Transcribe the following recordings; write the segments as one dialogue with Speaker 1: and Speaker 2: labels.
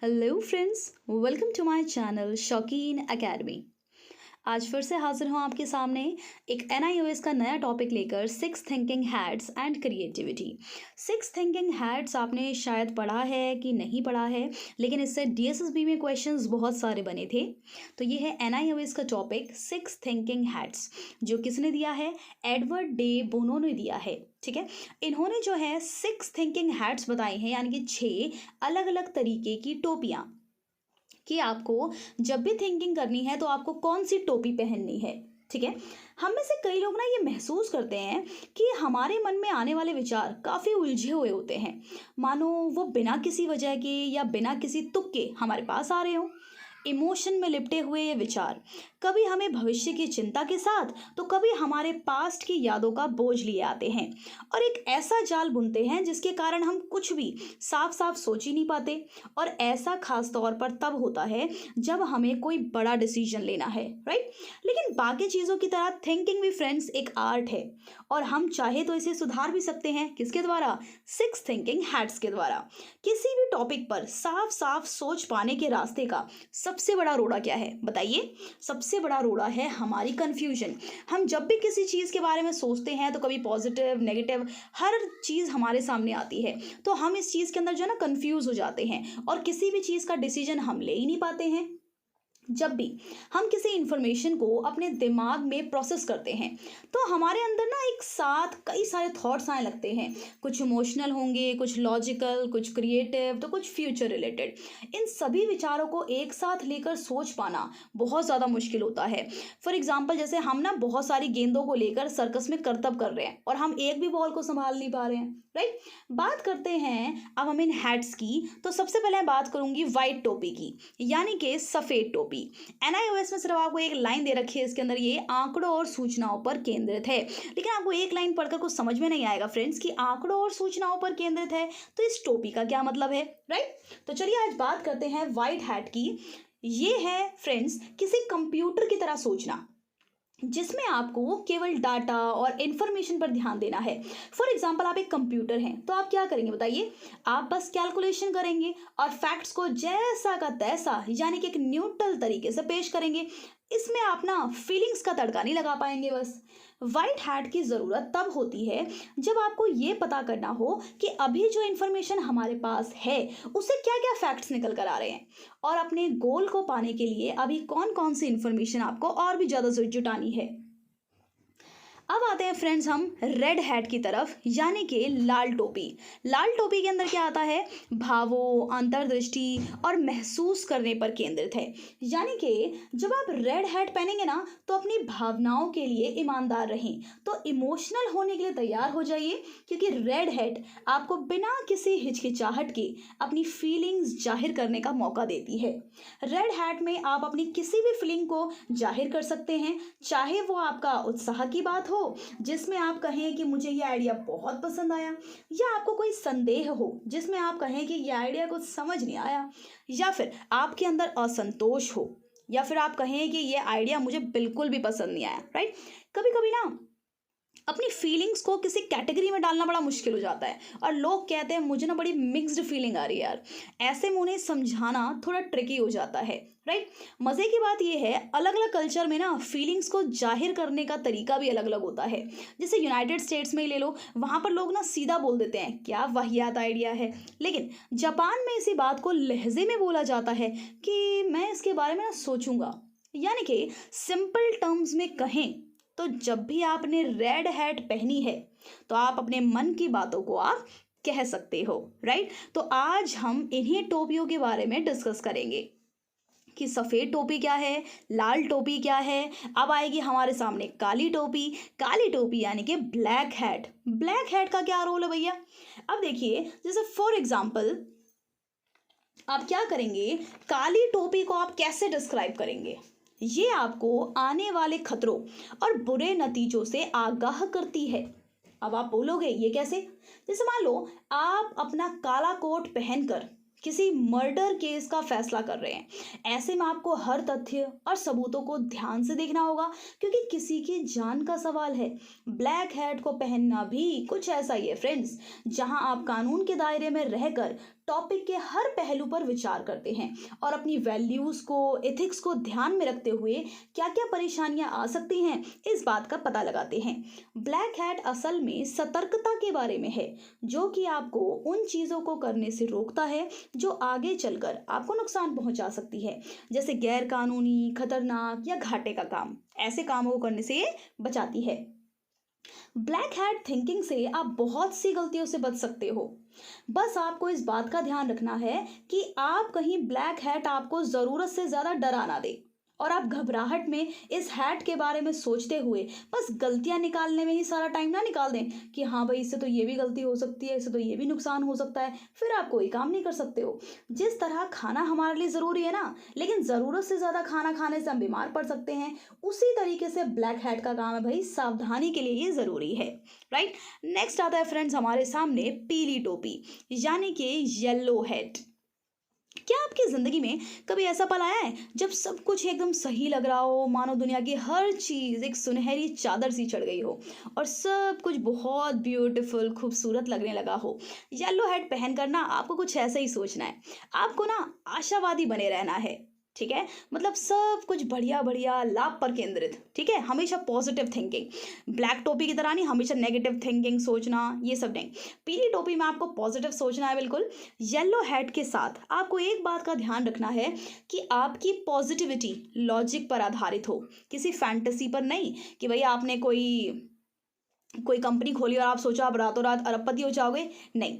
Speaker 1: Hello friends, welcome to my channel Shaukeen academy. आज फिर से हाजिर हूँ आपके सामने एक एनआईओएस का नया टॉपिक लेकर, six thinking hats and creativity. Six thinking hats आपने शायद पढ़ा है कि नहीं पढ़ा है, लेकिन इससे डीएसएसबी में क्वेश्चंस बहुत सारे बने थे। तो ये है एनआईओएस का टॉपिक सिक्स थिंकिंग हैट्स, जो किसने दिया है? एडवर्ड डे बोनो ने दिया है। ठीक है, इन्होंने जो है सिक्स थिंकिंग हैट्स बताई हैं, यानी कि 6 अलग अलग तरीके की टोपियाँ, कि आपको जब भी थिंकिंग करनी है तो आपको कौन सी टोपी पहननी है। ठीक है, हम में से कई लोग ना ये महसूस करते हैं कि हमारे मन में आने वाले विचार काफ़ी उलझे हुए होते हैं, मानो वो बिना किसी वजह के या बिना किसी तुक के हमारे पास आ रहे हों। इमोशन में लिपटे हुए ये विचार कभी हमें भविष्य की चिंता के साथ, तो कभी हमारे पास्ट की यादों का बोझ लिए आते हैं और एक ऐसा जाल बुनते हैं जिसके कारण हम कुछ भी साफ साफ सोच ही नहीं पाते। और ऐसा खास तौर पर तब होता है जब हमें कोई बड़ा डिसीजन लेना है, राइट। लेकिन बाकी चीज़ों की तरह थिंकिंग भी फ्रेंड्स एक आर्ट है, और हम चाहे तो इसे सुधार भी सकते हैं। किसके द्वारा? सिक्स थिंकिंग हैट्स के द्वारा। किसी भी टॉपिक पर साफ साफ सोच पाने के रास्ते का सबसे बड़ा रोड़ा क्या है, बताइए? सबसे बड़ा रोड़ा है हमारी कंफ्यूजन। हम जब भी किसी चीज़ के बारे में सोचते हैं तो कभी पॉजिटिव नेगेटिव हर चीज़ हमारे सामने आती है, तो हम इस चीज़ के अंदर जो है ना कंफ्यूज हो जाते हैं और किसी भी चीज़ का डिसीजन हम ले ही नहीं पाते हैं। जब भी हम किसी इन्फॉर्मेशन को अपने दिमाग में प्रोसेस करते हैं तो हमारे अंदर ना एक साथ कई सारे थॉट्स आने लगते हैं। कुछ इमोशनल होंगे, कुछ लॉजिकल, कुछ क्रिएटिव, तो कुछ फ्यूचर रिलेटेड। इन सभी विचारों को एक साथ लेकर सोच पाना बहुत ज़्यादा मुश्किल होता है। फॉर एग्जाम्पल, जैसे हम ना बहुत सारी गेंदों को लेकर सर्कस में करतब कर रहे हैं और हम एक भी बॉल को संभाल नहीं पा रहे हैं, राइट। बात करते हैं अब हम इन हैट्स की, तो सबसे पहले मैं बात करूंगी वाइट टोपी की, यानी कि सफ़ेद टोपी। एनआईओएस में सिर्फ आपको एक लाइन दे रखी है, इसके अंदर ये आंकड़ों और सूचनाओं पर केंद्रित है। लेकिन आपको एक लाइन पढ़कर कुछ समझ में नहीं आएगा फ्रेंड्स कि आंकड़ों और सूचनाओं पर केंद्रित है तो इस टोपी का क्या मतलब है, राइट। तो चलिए आज बात करते हैं वाइट हैट की। ये है फ्रेंड्स किसी कंप्यूटर की तरह सोचना, जिसमें आपको केवल डाटा और इन्फॉर्मेशन पर ध्यान देना है। फॉर एग्जाम्पल, आप एक कंप्यूटर हैं तो आप क्या करेंगे बताइए? आप बस कैलकुलेशन करेंगे और फैक्ट्स को जैसा का तैसा, यानी कि एक न्यूट्रल तरीके से पेश करेंगे। इसमें आप ना फीलिंग्स का तड़का नहीं लगा पाएंगे। बस वाइट हैट की ज़रूरत तब होती है जब आपको ये पता करना हो कि अभी जो इन्फॉर्मेशन हमारे पास है उससे क्या क्या फैक्ट्स निकल कर आ रहे हैं, और अपने गोल को पाने के लिए अभी कौन कौन सी इन्फॉर्मेशन आपको और भी ज़्यादा जुटानी है। अब आते हैं फ्रेंड्स हम रेड हैट की तरफ, यानी कि लाल टोपी। लाल टोपी के अंदर क्या आता है? भावों, अंतर्दृष्टि और महसूस करने पर केंद्रित है। यानी कि जब आप रेड हैट पहनेंगे ना तो अपनी भावनाओं के लिए ईमानदार रहें, तो इमोशनल होने के लिए तैयार हो जाइए, क्योंकि रेड हैट आपको बिना किसी हिचकिचाहट के अपनी फीलिंग्स जाहिर करने का मौका देती है। रेड हैट में आप अपनी किसी भी फीलिंग को जाहिर कर सकते हैं, चाहे वो आपका उत्साह की बात हो जिसमें आप कहें कि मुझे ये आइडिया बहुत पसंद आया, या आपको कोई संदेह हो जिसमें आप कहें कि ये आइडिया कुछ समझ नहीं आया, या फिर आपके अंदर असंतोष हो, या फिर आप कहें कि ये आइडिया मुझे बिल्कुल भी पसंद नहीं आया, राइट। कभी कभी ना अपनी फीलिंग्स को किसी कैटेगरी में डालना बड़ा मुश्किल हो जाता है और लोग कहते हैं मुझे ना बड़ी मिक्स्ड फीलिंग आ रही है यार। ऐसे में उन्हें समझाना थोड़ा ट्रिकी हो जाता है, राइट। मज़े की बात यह है, अलग अलग कल्चर में ना फीलिंग्स को जाहिर करने का तरीका भी अलग अलग होता है। जैसे यूनाइटेड स्टेट्स में ही ले लो, वहाँ पर लोग ना सीधा बोल देते हैं क्या वाहियात आइडिया है। लेकिन जापान में इसी बात को लहजे में बोला जाता है कि मैं इसके बारे में ना सोचूंगा। यानी कि सिंपल टर्म्स में कहें तो जब भी आपने रेड हैट पहनी है तो आप अपने मन की बातों को आप कह सकते हो, राइट। तो आज हम इन्हीं टोपियों के बारे में डिस्कस करेंगे कि सफ़ेद टोपी क्या है, लाल टोपी क्या है। अब आएगी हमारे सामने काली टोपी। काली टोपी यानी कि ब्लैक हैट। ब्लैक हैट का क्या रोल है भैया? अब देखिए, जैसे फॉर एग्जाम्पल आप क्या करेंगे, काली टोपी को आप कैसे डिस्क्राइब करेंगे? ये आपको आने वाले खतरों और बुरे नतीजों से आगाह करती है। अब आप बोलोगे ये कैसे? जैसे मान लो आप अपना काला कोट पहनकर किसी मर्डर केस का फैसला कर रहे हैं। ऐसे में आपको हर तथ्य और सबूतों को ध्यान से देखना होगा, क्योंकि किसी की जान का सवाल है। ब्लैक हैट को पहनना भी कुछ ऐसा ही है फ्रेंड्स, जहां आप कानून के दायरे में रहकर टॉपिक के हर पहलू पर विचार करते हैं और अपनी वैल्यूज़ को, एथिक्स को ध्यान में रखते हुए क्या क्या परेशानियां आ सकती हैं इस बात का पता लगाते हैं। ब्लैक हैट असल में सतर्कता के बारे में है, जो कि आपको उन चीज़ों को करने से रोकता है जो आगे चलकर आपको नुकसान पहुंचा सकती है, जैसे गैर कानूनी, खतरनाक या घाटे का काम। ऐसे कामों को करने से ये बचाती है। ब्लैक हैट थिंकिंग से आप बहुत सी गलतियों से बच सकते हो। बस आपको इस बात का ध्यान रखना है कि आप कहीं ब्लैक हैट आपको ज़रूरत से ज़्यादा डरा ना दे और आप घबराहट में इस हैट के बारे में सोचते हुए बस गलतियां निकालने में ही सारा टाइम ना निकाल दें कि हाँ भाई, इससे तो ये भी गलती हो सकती है, इससे तो ये भी नुकसान हो सकता है, फिर आप कोई काम नहीं कर सकते हो। जिस तरह खाना हमारे लिए ज़रूरी है ना, लेकिन ज़रूरत से ज़्यादा खाना खाने से हम बीमार पड़ सकते हैं, उसी तरीके से ब्लैक हैट का काम है भाई, सावधानी के लिए ये ज़रूरी है। राइट। नेक्स्ट आता है फ्रेंड्स हमारे सामने पीली टोपी, यानी कि येलो हैट। क्या आपकी ज़िंदगी में कभी ऐसा पल आया है जब सब कुछ एकदम सही लग रहा हो, मानो दुनिया की हर चीज़ एक सुनहरी चादर सी चढ़ गई हो और सब कुछ बहुत ब्यूटीफुल, खूबसूरत लगने लगा हो? येलो हैट पहन कर ना आपको कुछ ऐसा ही सोचना है। आपको ना आशावादी बने रहना है। ठीक है, मतलब सब कुछ बढ़िया बढ़िया, लाभ पर केंद्रित। ठीक है, हमेशा पॉजिटिव थिंकिंग। ब्लैक टोपी की तरह नहीं हमेशा नेगेटिव थिंकिंग सोचना, ये सब नहीं। पीली टोपी में आपको पॉजिटिव सोचना है बिल्कुल। येलो हैट के साथ आपको एक बात का ध्यान रखना है कि आपकी पॉजिटिविटी लॉजिक पर आधारित हो, किसी फैंटेसी पर नहीं कि भाई आपने कोई कोई कंपनी खोली और आप सोचा आप रातों रात अरबपति हो जाओगे। नहीं,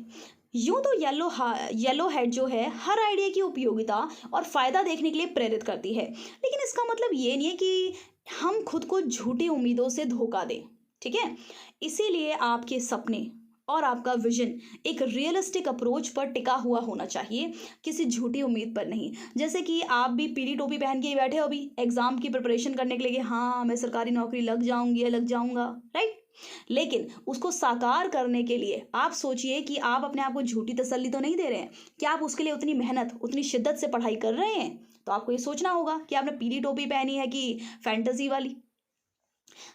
Speaker 1: यूं तो येलो हेड जो है हर आइडिया की उपयोगिता और फायदा देखने के लिए प्रेरित करती है, लेकिन इसका मतलब ये नहीं है कि हम खुद को झूठी उम्मीदों से धोखा दें। ठीक है, इसीलिए आपके सपने और आपका विजन एक रियलिस्टिक अप्रोच पर टिका हुआ होना चाहिए, किसी झूठी उम्मीद पर नहीं। जैसे कि आप भी पीली टोपी पहन के ही बैठे हो अभी एग्जाम की प्रिपरेशन करने के लिए कि हाँ मैं सरकारी नौकरी लग जाऊंगी या लग जाऊंगा, राइट। लेकिन उसको साकार करने के लिए आप सोचिए कि आप अपने आप को झूठी तसल्ली तो नहीं दे रहे हैं, क्या आप उसके लिए उतनी मेहनत, उतनी शिद्दत से पढ़ाई कर रहे हैं? तो आपको ये सोचना होगा कि आपने पीली टोपी पहनी है कि फैंटेसी वाली।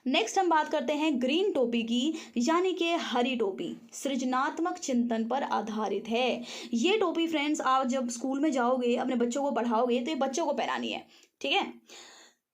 Speaker 1: नेक्स्ट हम बात करते हैं ग्रीन टोपी की, यानी कि हरी टोपी सृजनात्मक चिंतन पर आधारित है। ये टोपी फ्रेंड्स आप जब स्कूल में जाओगे, अपने बच्चों को पढ़ाओगे तो ये बच्चों को पहनानी है। ठीक है,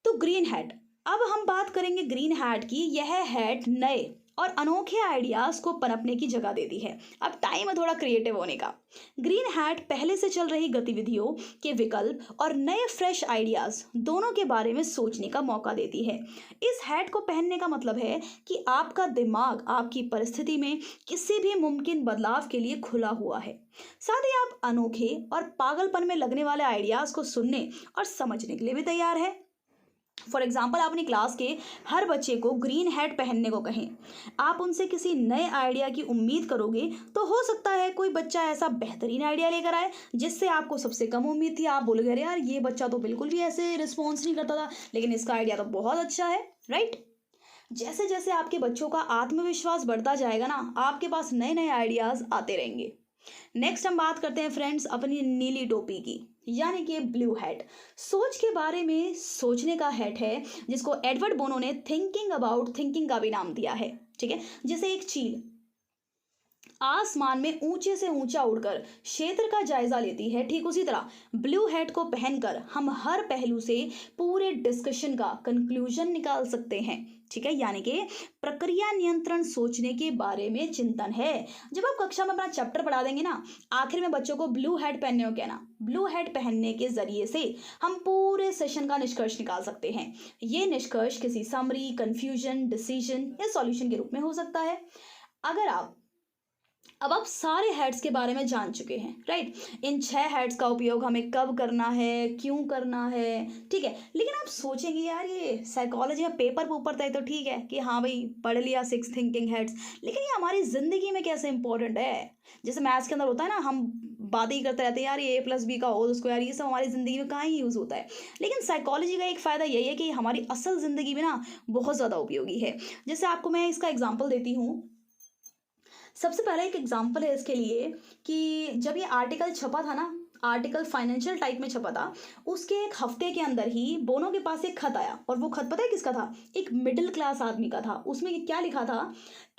Speaker 1: तो ग्रीन हैट। अब हम बात करेंगे ग्रीन हैट की। यह हैट नए और अनोखे आइडियाज़ को पनपने की जगह देती है। अब टाइम है थोड़ा क्रिएटिव होने का। ग्रीन हैट पहले से चल रही गतिविधियों के विकल्प और नए फ्रेश आइडियाज़ दोनों के बारे में सोचने का मौका देती है। इस हैट को पहनने का मतलब है कि आपका दिमाग आपकी परिस्थिति में किसी भी मुमकिन बदलाव के लिए खुला हुआ है। साथ ही आप अनोखे और पागलपन में लगने वाले आइडियाज़ को सुनने और समझने के लिए भी तैयार है। फॉर एग्जाम्पल, आप अपनी क्लास के हर बच्चे को ग्रीन हैट पहनने को कहें, आप उनसे किसी नए आइडिया की उम्मीद करोगे तो हो सकता है कोई बच्चा ऐसा बेहतरीन आइडिया लेकर आए जिससे आपको सबसे कम उम्मीद थी। आप बोलोगे अरे यार ये बच्चा तो बिल्कुल भी ऐसे रिस्पॉन्स नहीं करता था, लेकिन इसका आइडिया तो बहुत अच्छा है, राइट। जैसे जैसे आपके बच्चों का आत्मविश्वास बढ़ता जाएगा ना, आपके पास नए नए आइडियाज़ आते रहेंगे। नेक्स्ट हम बात करते हैं फ्रेंड्स अपनी नीली टोपी की, यानी कि ब्लू हैट। सोच के बारे में सोचने का हैट है, जिसको एडवर्ड बोनो ने थिंकिंग अबाउट थिंकिंग का भी नाम दिया है। ठीक है, जैसे एक चील आसमान में ऊंचे से ऊंचा उड़कर क्षेत्र का जायजा लेती है, ठीक उसी तरह ब्लू हैट को पहनकर हम हर पहलू से पूरे डिस्कशन का कंक्लूजन निकाल सकते हैं। ठीक है, यानी कि प्रक्रिया नियंत्रण सोचने के बारे में चिंतन है। जब आप कक्षा में अपना चैप्टर पढ़ा देंगे ना, आखिर में बच्चों को ब्लू हैट पहनने को कहना। ब्लू हैट पहनने के जरिए से हम पूरे सेशन का निष्कर्ष निकाल सकते हैं। ये निष्कर्ष किसी समरी, कंफ्यूजन, डिसीजन या सॉल्यूशन के रूप में हो सकता है। अगर अब आप सारे हैट्स के बारे में जान चुके हैं, राइट। इन 6 हैट्स का उपयोग हमें कब करना है, क्यों करना है, ठीक है। लेकिन आप सोचेंगे यार ये साइकोलॉजी या पेपर ऊपर तय तो ठीक है कि हाँ भाई पढ़ लिया 6 थिंकिंग हैट्स, लेकिन ये हमारी ज़िंदगी में कैसे इंपॉर्टेंट है? जैसे मैथ्स के अंदर होता है ना, हम बातें ही करते रहते हैं यार ये A+B का होल स्क्वायर, ये सब हमारी ज़िंदगी में कहाँ ही यूज़ होता है। लेकिन साइकोलॉजी का एक फ़ायदा यही है कि हमारी असल ज़िंदगी में ना बहुत ज़्यादा उपयोगी है। जैसे आपको मैं इसका एग्जाम्पल देती हूँ। सबसे पहला एक एग्जाम्पल है इसके लिए कि जब ये आर्टिकल छपा था ना, आर्टिकल फाइनेंशियल टाइप में छपा था, उसके एक हफ्ते के अंदर ही बोनो के पास एक खत आया। और वो खत पता है किसका था? एक मिडिल क्लास आदमी का था। उसमें क्या लिखा था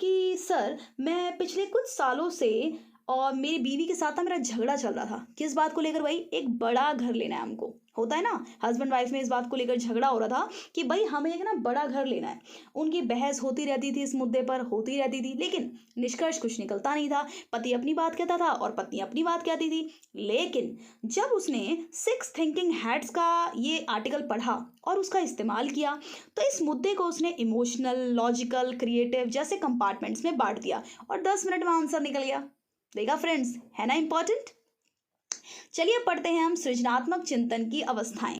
Speaker 1: कि सर मैं पिछले कुछ सालों से और मेरी बीवी के साथ ना मेरा झगड़ा चल रहा था। किस बात को लेकर भाई? एक बड़ा घर लेना है हमको। होता है ना, हस्बैंड वाइफ में इस बात को लेकर झगड़ा हो रहा था कि भाई हमें एक ना बड़ा घर लेना है। उनकी बहस होती रहती थी, इस मुद्दे पर होती रहती थी, लेकिन निष्कर्ष कुछ निकलता नहीं था। पति अपनी बात कहता था और पत्नी अपनी बात कहती थी। लेकिन जब उसने सिक्स थिंकिंग हैट्स का ये आर्टिकल पढ़ा और उसका इस्तेमाल किया, तो इस मुद्दे को उसने इमोशनल, लॉजिकल, क्रिएटिव जैसे कंपार्टमेंट्स में बांट दिया और 10 मिनट में आंसर निकल गया। देखा फ्रेंड्स, है ना इंपॉर्टेंट? चलिए पढ़ते हैं हम सृजनात्मक चिंतन की अवस्थाएं।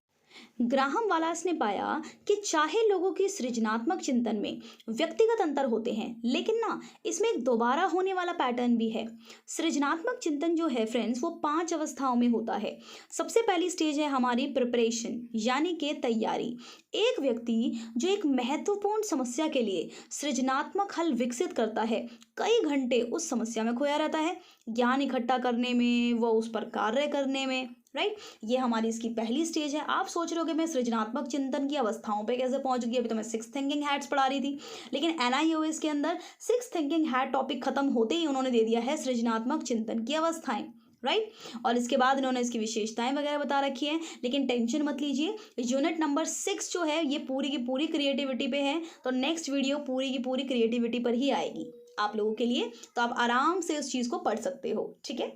Speaker 1: ग्राहम वालास ने पाया कि चाहे लोगों के सृजनात्मक चिंतन में व्यक्तिगत अंतर होते हैं, लेकिन ना इसमें एक दोबारा होने वाला पैटर्न भी है। सृजनात्मक चिंतन जो है फ्रेंड्स, वो 5 अवस्थाओं में होता है। सबसे पहली स्टेज है हमारी प्रिपरेशन, यानी कि तैयारी। एक व्यक्ति जो एक महत्वपूर्ण समस्या के लिए सृजनात्मक हल विकसित करता है, कई घंटे उस समस्या में खोया रहता है, ज्ञान इकट्ठा करने में, वो उस पर कार्य करने में, राइट। ये हमारी इसकी पहली स्टेज है। आप सोच रहे हो कि मैं सृजनात्मक चिंतन की अवस्थाओं पे कैसे पहुंच गई? अभी तो मैं सिक्स थिंकिंग हैट्स पढ़ा रही थी, लेकिन एनआईओएस के अंदर सिक्स थिंकिंग हैट टॉपिक खत्म होते ही उन्होंने दे दिया है सृजनात्मक चिंतन की अवस्थाएं, राइट। और इसके बाद इन्होंने इसकी विशेषताएं वगैरह बता रखी है। लेकिन टेंशन मत लीजिए, यूनिट नंबर 6 जो है ये पूरी की पूरी क्रिएटिविटी पे है, तो नेक्स्ट वीडियो पूरी की पूरी क्रिएटिविटी पर ही आएगी आप लोगों के लिए, तो आप आराम से उस चीज़ को पढ़ सकते हो, ठीक है।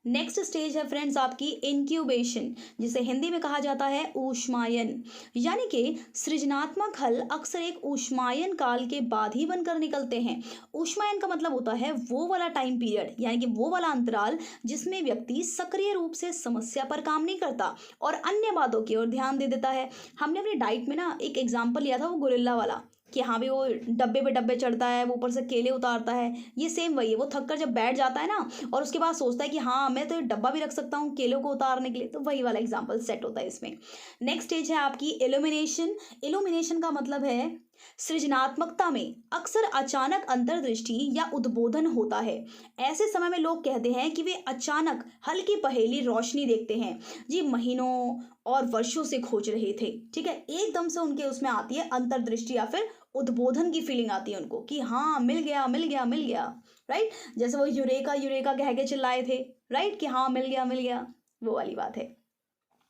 Speaker 1: नेक्स्ट स्टेज है फ्रेंड्स आपकी इंक्यूबेशन, जिसे हिंदी में कहा जाता है ऊष्मायन, यानी कि सृजनात्मक हल अक्सर एक ऊष्मायन काल के बाद ही बनकर निकलते हैं। ऊष्मायन का मतलब होता है वो वाला टाइम पीरियड, यानी कि वो वाला अंतराल जिसमें व्यक्ति सक्रिय रूप से समस्या पर काम नहीं करता और अन्य बातों की ओर ध्यान दे देता है। हमने अपनी डाइट में ना एक एग्जाम्पल लिया था, वो गोरिल्ला वाला, कि हाँ भी वो डब्बे पे डब्बे चढ़ता है, वो ऊपर से केले उतारता है। ये सेम वही है, वो थक कर जब बैठ जाता है ना और उसके बाद सोचता है कि हाँ मैं तो ये डब्बा भी रख सकता हूँ केलों को उतारने के लिए, तो वही वाला एग्जाम्पल सेट होता है इसमें। नेक्स्ट स्टेज है आपकी इल्यूमिनेशन। इल्यूमिनेशन का मतलब है सृजनात्मकता में अक्सर अचानक अंतर्दृष्टि या उद्बोधन होता है। ऐसे समय में लोग कहते हैं कि वे अचानक हल्की पहेली रोशनी देखते हैं जी, महीनों और वर्षों से खोज रहे थे, ठीक है। एकदम से उनके उसमें आती है अंतर्दृष्टि या फिर उद्बोधन की फीलिंग आती है उनको कि हाँ मिल गया मिल गया मिल गया, राइट। जैसे वो यूरेका यूरेका कह के चिल्लाए थे, राइट, कि हाँ मिल गया, वो वाली बात है।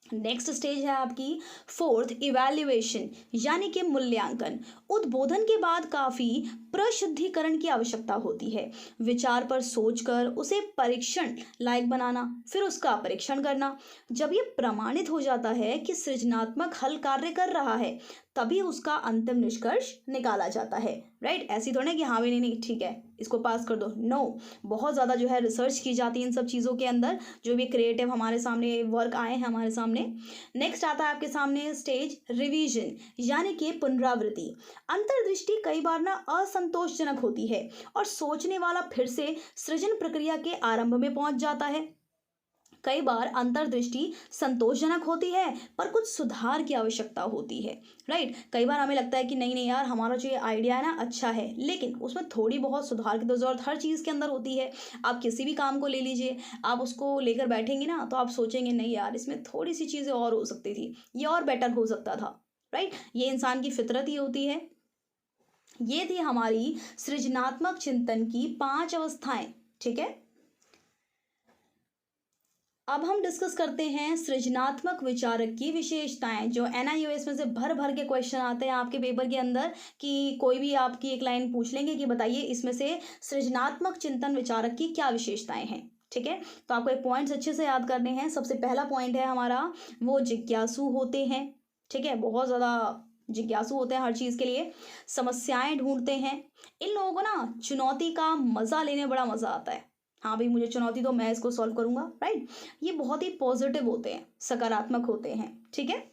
Speaker 1: नेक्स्ट स्टेज है आपकी फोर्थ, इवैल्यूएशन, यानी कि मूल्यांकन। उद्बोधन के बाद काफी प्रशुद्धिकरण की आवश्यकता होती है। विचार पर सोचकर उसे परीक्षण लायक बनाना, फिर उसका परीक्षण करना। जब ये प्रमाणित हो जाता है कि सृजनात्मक हल कार्य कर रहा है, तभी उसका अंतिम निष्कर्ष निकाला जाता है, राइट। ऐसी थोड़ा कि हाँ भी नहीं ठीक है इसको पास कर दो, नो। बहुत ज़्यादा जो है रिसर्च की जाती है इन सब चीज़ों के अंदर, जो भी क्रिएटिव हमारे सामने वर्क आए हैं हमारे सामने। नेक्स्ट आता है आपके सामने स्टेज रिवीजन, यानी कि पुनरावृत्ति। अंतर्दृष्टि कई बार ना असंतोषजनक होती है और सोचने वाला फिर से सृजन प्रक्रिया के आरंभ में पहुंच जाता है। कई बार अंतर्दृष्टि संतोषजनक होती है पर कुछ सुधार की आवश्यकता होती है, राइट। कई बार हमें लगता है कि नहीं नहीं यार हमारा जो ये आइडिया है ना अच्छा है, लेकिन उसमें थोड़ी बहुत सुधार की तो ज़रूरत हर चीज़ के अंदर होती है। आप किसी भी काम को ले लीजिए, आप उसको लेकर बैठेंगे ना तो आप सोचेंगे नहीं यार इसमें थोड़ी सी चीज़ें और हो सकती थी, ये और बेटर हो सकता था, राइट। ये इंसान की फितरत ही होती है। ये थी हमारी सृजनात्मक चिंतन की 5 अवस्थाएं, ठीक है। अब हम डिस्कस करते हैं सृजनात्मक विचारक की विशेषताएं, जो एनआईओएस में से भर भर के क्वेश्चन आते हैं आपके पेपर के अंदर, कि कोई भी आपकी एक लाइन पूछ लेंगे कि बताइए इसमें से सृजनात्मक चिंतन विचारक की क्या विशेषताएं हैं, ठीक है। तो आपको एक पॉइंट्स अच्छे से याद करने हैं। सबसे पहला पॉइंट है हमारा, वो जिज्ञासु होते हैं, ठीक है, बहुत ज़्यादा जिज्ञासु होते हैं हर चीज़ के लिए, समस्याएं ढूंढते हैं। इन लोगों को ना चुनौती का मज़ा लेने बड़ा मज़ा आता है, हाँ भाई मुझे चुनौती दो मैं इसको सॉल्व करूंगा, राइट। ये बहुत ही पॉजिटिव होते हैं, सकारात्मक होते हैं, ठीक है।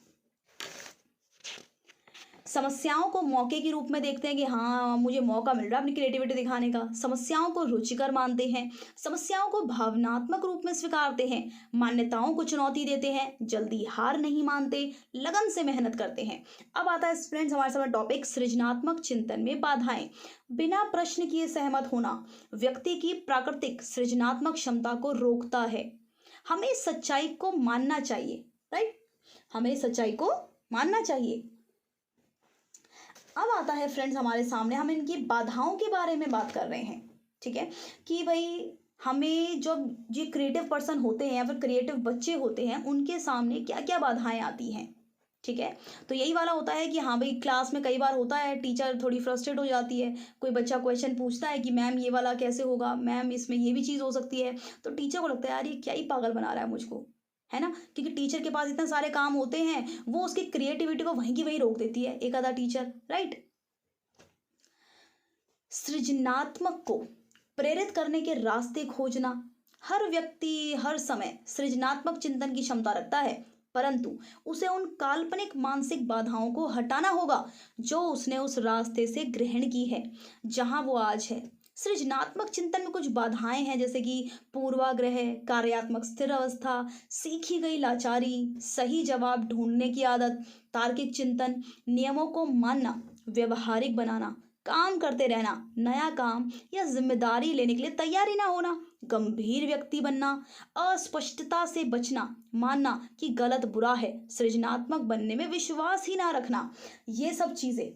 Speaker 1: समस्याओं को मौके के रूप में देखते हैं कि हाँ मुझे मौका मिल रहा है अपनी क्रिएटिविटी दिखाने का। समस्याओं को रुचिकर मानते हैं, समस्याओं को भावनात्मक रूप में स्वीकारते हैं, मान्यताओं को चुनौती देते हैं, जल्दी हार नहीं मानते, लगन से मेहनत करते हैं। अब आता है फ्रेंड्स हमारे सामने टॉपिक सृजनात्मक चिंतन में बाधाएं। बिना प्रश्न किए सहमत होना व्यक्ति की प्राकृतिक सृजनात्मक क्षमता को रोकता है। हमें सच्चाई को मानना चाहिए, राइट, हमें सच्चाई को मानना चाहिए। अब आता है फ्रेंड्स हमारे सामने, हम इनकी बाधाओं के बारे में बात कर रहे हैं, ठीक है, कि भाई हमें जब ये क्रिएटिव पर्सन होते हैं या फिर क्रिएटिव बच्चे होते हैं, उनके सामने क्या क्या बाधाएं आती हैं। ठीक है, तो यही वाला होता है कि हाँ भाई, क्लास में कई बार होता है टीचर थोड़ी फ्रस्ट्रेट हो जाती है, कोई बच्चा क्वेश्चन पूछता है कि मैम ये वाला कैसे होगा, मैम इसमें ये भी चीज़ हो सकती है। तो टीचर को लगता है यार ये क्या ही पागल बना रहा है मुझको, है ना, क्योंकि टीचर के पास इतने सारे काम होते हैं, वो उसकी क्रिएटिविटी को वहीं की वहीं रोक देती है एक आधा टीचर, राइट। सृजनात्मक को प्रेरित करने के रास्ते खोजना। हर व्यक्ति हर समय सृजनात्मक चिंतन की क्षमता रखता है, परंतु उसे उन काल्पनिक मानसिक बाधाओं को हटाना होगा जो उसने उस रास्ते से ग्रहण की है जहां वो आज है। सृजनात्मक चिंतन में कुछ बाधाएं हैं, जैसे कि पूर्वाग्रह, कार्यात्मक स्थिर अवस्था, सीखी गई लाचारी, सही जवाब ढूंढने की आदत, तार्किक चिंतन, नियमों को मानना, व्यवहारिक बनाना, काम करते रहना, नया काम या जिम्मेदारी लेने के लिए तैयारी ना होना, गंभीर व्यक्ति बनना, अस्पष्टता से बचना, मानना कि गलत बुरा है, सृजनात्मक बनने में विश्वास ही ना रखना। ये सब चीजें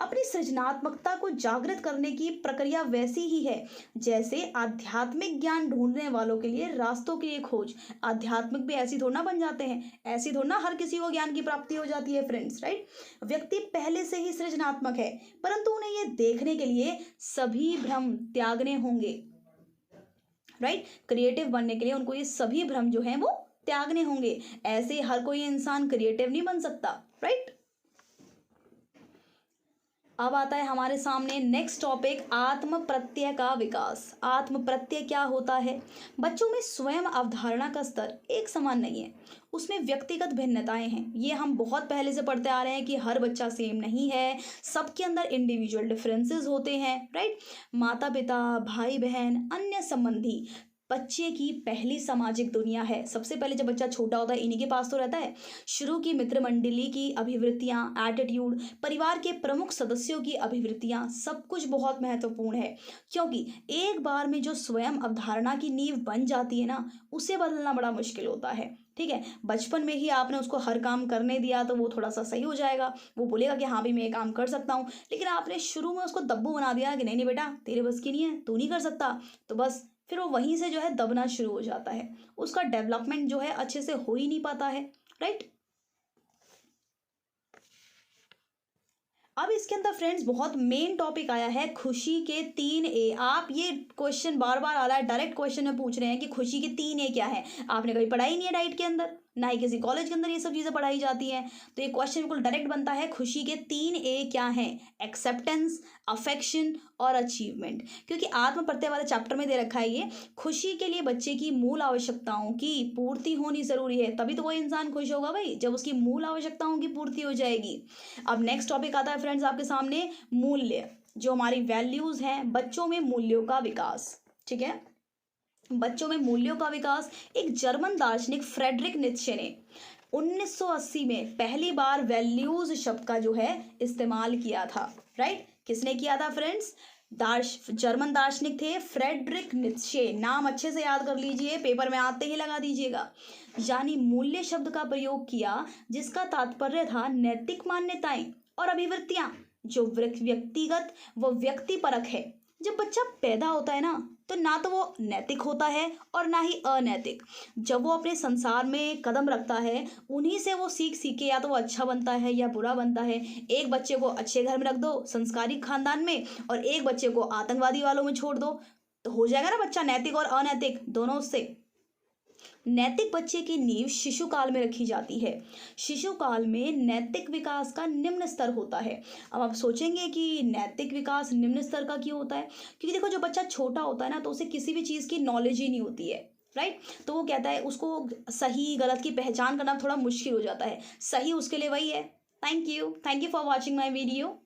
Speaker 1: अपनी सृजनात्मकता को जागृत करने की प्रक्रिया वैसी ही है जैसे आध्यात्मिक ज्ञान ढूंढने वालों के लिए रास्तों की एक खोज। आध्यात्मिक भी ऐसी थोड़ा ना बन जाते हैं, ऐसी थोड़ा ना हर किसी को ज्ञान की प्राप्ति हो जाती है फ्रेंड्स, राइट। व्यक्ति पहले से ही सृजनात्मक है, परंतु उन्हें यह देखने के लिए सभी भ्रम त्यागने होंगे, राइट। क्रिएटिव बनने के लिए उनको ये सभी भ्रम जो हैं वो त्यागने होंगे। ऐसे हर कोई इंसान क्रिएटिव नहीं बन सकता, राइट। अब आता है हमारे सामने नेक्स्ट टॉपिक, आत्म प्रत्यय का विकास। आत्म प्रत्यय क्या होता है? बच्चों में स्वयं अवधारणा का स्तर एक समान नहीं है, उसमें व्यक्तिगत भिन्नताएं हैं। ये हम बहुत पहले से पढ़ते आ रहे हैं कि हर बच्चा सेम नहीं है, सबके अंदर इंडिविजुअल डिफरेंसेस होते हैं, राइट। माता पिता, भाई बहन, अन्य संबंधी बच्चे की पहली सामाजिक दुनिया है। सबसे पहले जब बच्चा छोटा होता है इन्हीं के पास तो रहता है। शुरू की मित्र मंडली की अभिवृत्तियां, एटीट्यूड, परिवार के प्रमुख सदस्यों की अभिवृत्तियां, सब कुछ बहुत महत्वपूर्ण है, क्योंकि एक बार में जो स्वयं अवधारणा की नींव बन जाती है ना, उसे बदलना बड़ा मुश्किल होता है। ठीक है, बचपन में ही आपने उसको हर काम करने दिया तो वो थोड़ा सा सही हो जाएगा, वो बोलेगा कि हाँ भाई मैं ये काम कर सकता हूँ। लेकिन आपने शुरू में उसको दब्बू बना दिया कि नहीं नहीं बेटा तेरे बस की नहीं है, तू नहीं कर सकता, तो बस फिर वो वहीं से जो है दबना शुरू हो जाता है, उसका डेवलपमेंट जो है अच्छे से हो ही नहीं पाता है, राइट। अब इसके अंदर फ्रेंड्स बहुत मेन टॉपिक आया है, खुशी के 3 ए। आप ये क्वेश्चन बार बार आ रहा है, डायरेक्ट क्वेश्चन में पूछ रहे हैं कि खुशी के 3 ए क्या है। आपने कभी पढ़ाई नहीं है डाइट के अंदर, ना ही किसी कॉलेज के अंदर ये सब चीज़ें पढ़ाई जाती हैं। तो ये क्वेश्चन बिल्कुल डायरेक्ट बनता है, खुशी के 3 ए क्या हैं? एक्सेप्टेंस, अफेक्शन और अचीवमेंट। क्योंकि आत्म प्रत्यय वाले चैप्टर में दे रखा है ये, खुशी के लिए बच्चे की मूल आवश्यकताओं की पूर्ति होनी जरूरी है, तभी तो वो इंसान खुश होगा भाई, जब उसकी मूल आवश्यकताओं की पूर्ति हो जाएगी। अब नेक्स्ट टॉपिक आता है फ्रेंड्स आपके सामने, मूल्य, जो हमारी वैल्यूज हैं, बच्चों में मूल्यों का विकास। ठीक है, बच्चों में मूल्यों का विकास। एक जर्मन दार्शनिक फ्रेडरिक नीत्शे ने 1980 में पहली बार वैल्यूज शब्द का जो है इस्तेमाल किया था, राइट। किसने किया था फ्रेंड्स? जर्मन दार्शनिक थे फ्रेडरिक नीत्शे। नाम अच्छे से याद कर लीजिए, पेपर में आते ही लगा दीजिएगा। यानी मूल्य शब्द का प्रयोग किया जिसका तात्पर्य था नैतिक मान्यताएं और अभिवृत्तियां जो व्यक्तिगत व व्यक्तिपरक है। जब बच्चा पैदा होता है ना, तो ना तो वो नैतिक होता है और ना ही अनैतिक। जब वो अपने संसार में कदम रखता है, उन्हीं से वो सीख सीखे या तो वो अच्छा बनता है या बुरा बनता है। एक बच्चे को अच्छे घर में रख दो, संस्कारी खानदान में, और एक बच्चे को आतंकवादी वालों में छोड़ दो, तो हो जाएगा ना बच्चा नैतिक और अनैतिक दोनों से। नैतिक बच्चे की नींव शिशु काल में रखी जाती है। शिशु काल में नैतिक विकास का निम्न स्तर होता है। अब आप सोचेंगे कि नैतिक विकास निम्न स्तर का क्यों होता है? क्योंकि देखो, जो बच्चा छोटा होता है ना, तो उसे किसी भी चीज़ की नॉलेज ही नहीं होती है, राइट। तो वो कहता है, उसको सही गलत की पहचान करना थोड़ा मुश्किल हो जाता है। सही उसके लिए वही है। Thank you for watching my video.